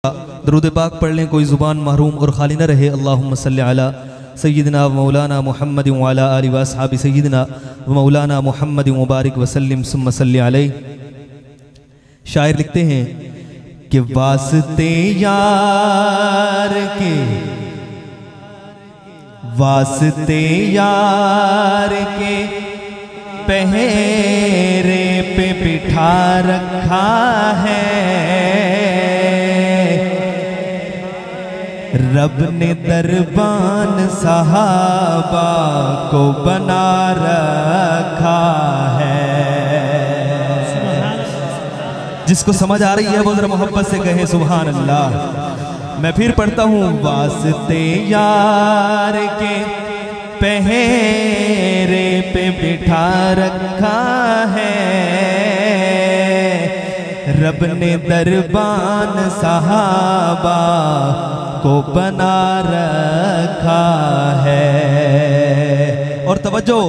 दरूद पाक पढ़ लें, कोई ज़ुबान महरूम और खाली न रहे। अल्लाहुम्मा सल्ली अला सय्यिदना व मौलाना मुहम्मद व अला आलि व अस्हाबि सय्यिदना व मौलाना मुहम्मद व बारिक वसल्लिम सुम्मा सल्ली अलैहि। शायर लिखते हैं कि वास्ते यार के, वास्ते यार के पहरे पे बिठा रखा है रब ने दरबान सहाबा को बना रखा है। जिसको समझ आ रही है वो जरा मोहब्बत से कहे सुभान अल्लाह। मैं फिर पढ़ता हूँ, वास्ते यार के पहरे पे बिठा रखा है रब ने दरबान सहाबा को बना रखा है। और तवज्जो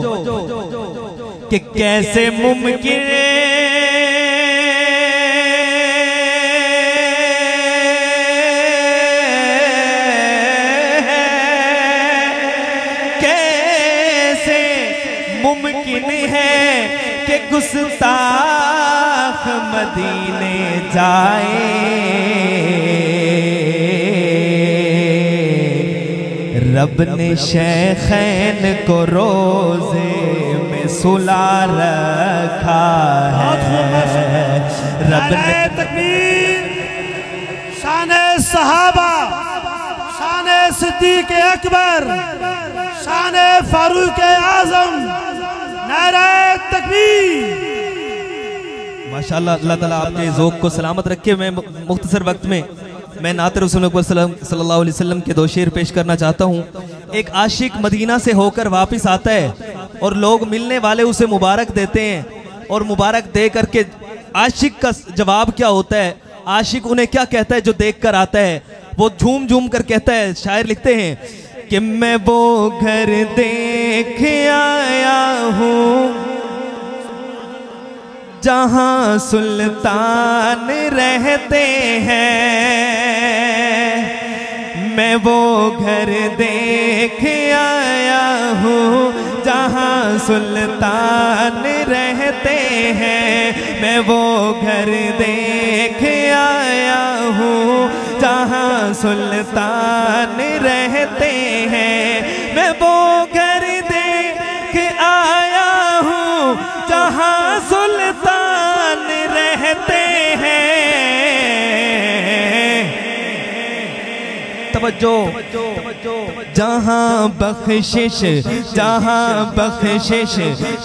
कि कैसे मुमकिन है कि गुस्ताख मदीने जाए रब ने शेखैन को रोजे में सुला रखा है। रब ने तकबीर, शाने सहाबा, शाने सिद्दीक अकबर, शाने फारूक आजम, नारे तकबीर। माशाअल्लाह, अल्लाह ताला आपके ज़ौक़ को सलामत रखे। मैं मुख्तसर वक्त में मैं नात रसूल सल्लल्लाहु अलैहि वसल्लम के दो शेर पेश करना चाहता हूँ। एक आशिक मदीना से होकर वापस आता है और लोग मिलने वाले उसे मुबारक देते हैं और मुबारक दे करके आशिक का जवाब क्या होता है, आशिक उन्हें क्या कहता है जो देख कर आता है, वो झूम झूम कर कहता है। शायर लिखते हैं कि मैं वो घर देख आया हूँ जहाँ सुल्तान रहते हैं। मैं वो घर देख आया हूँ जहाँ सुल्तान रहते हैं। मैं वो घर देख आया हूँ जहाँ सुल्तान रहते हैं। मैं वो घर देख आया हूँ जहाँ सुल्तान रहते हैं। तवज्जो, जहाँ बख्शिश, जहाँ बख्शिश,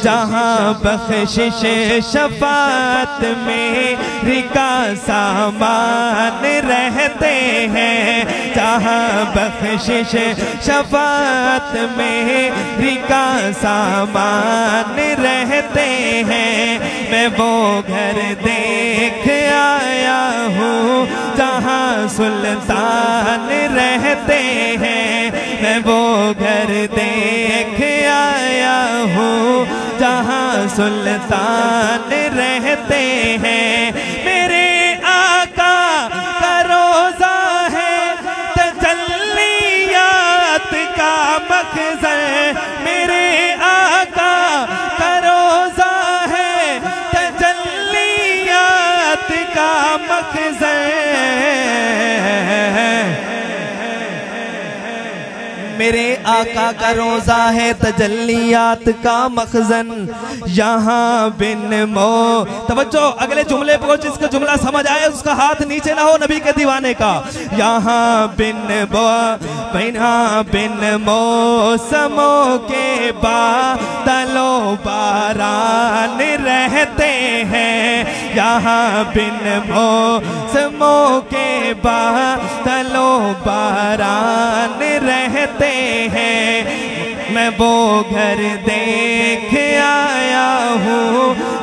जहाँ बख्शिश शफात मेरी का सामान रहते हैं। जहाँ बख्शिश शफात मेरी का सामान रहते हैं। मैं वो घर देख आया हूँ जहाँ सुल्तान रहते हैं। मैं वो घर देख आया हूँ जहाँ सुल्तान रहते हैं। मेरे आका का रोज़ा है तजल्लियात का मखज़न। मेरे आका का रोज़ा है तजल्लियात का मखज़न। मेरे आका का रोज़ा है तजल्लियात का मखज़न। यहाँ बिन मो, तवज्जो अगले जुमले पर जिसका जुमला समझ आए उसका हाथ नीचे ना हो नबी के दीवाने का। यहाँ बिन मौसमों के बादलों बारान रहते हैं। यहाँ बिन मौसमों के बादलों बारान रहते हैं। मैं वो घर देख आया हूँ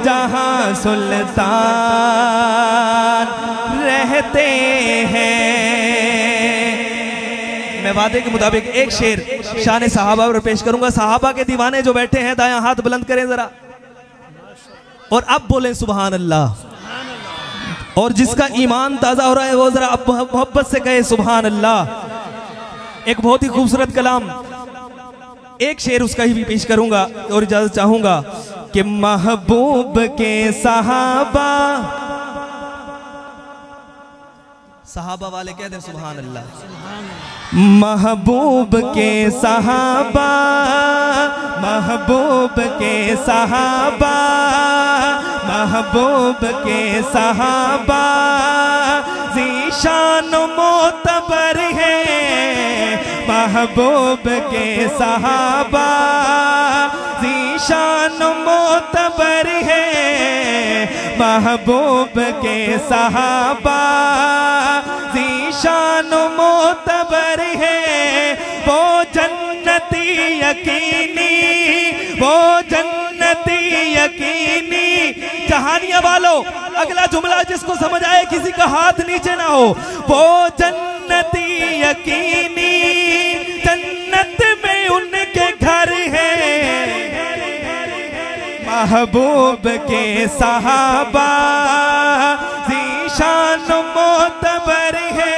जहाँ सुल्तान रहते हैं। मैं वादे के मुताबिक एक शेर शान सहाबा पर पेश करूंगा। सहाबा के दीवाने जो बैठे हैं दायां हाथ बुलंद करें जरा और अब बोलें सुभान अल्लाह। और जिसका ईमान ताज़ा हो रहा है वो ज़रा मोहब्बत से कहे सुभान अल्लाह। एक बहुत ही खूबसूरत कलाम, एक शेर उसका ही भी पेश करूंगा और इजाजत चाहूंगा कि महबूब के सहाबा, सहाबा वाले कहते हैं सुभान अल्लाह। महबूब के सहाबा, महबूब के सहाबा, महबूब के सहाबा ज़ीशान मोतबर है। महबूब के सहाबा ज़ीशान मोतबर है। महबूब के सहाबा ज़ीशान मोतबर है। वो जन्नती यकीनी, वो जन्नती यकीनी। जहानिया वालों, अगला जुमला जिसको समझ आए किसी का हाथ नीचे ना हो। वो जन्नती यकीनी, जन्नत में उनके घर है। महबूब के सहाबा ज़ीशान मोतबर है।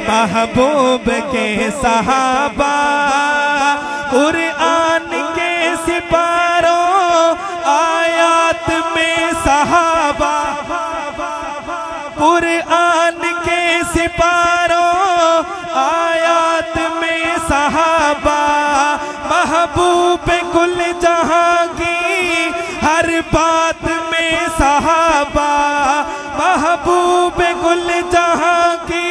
महबूब के सहाबा कुरआन के सिपारों आयात में सहाबा, कुरआन के सिपारों आयात में सहाबा। महबूब कुल जहां की हर बात में सहाबा। महबूब कुल जहां की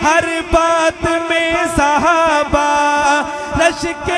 हर बात में सहाबा। रश के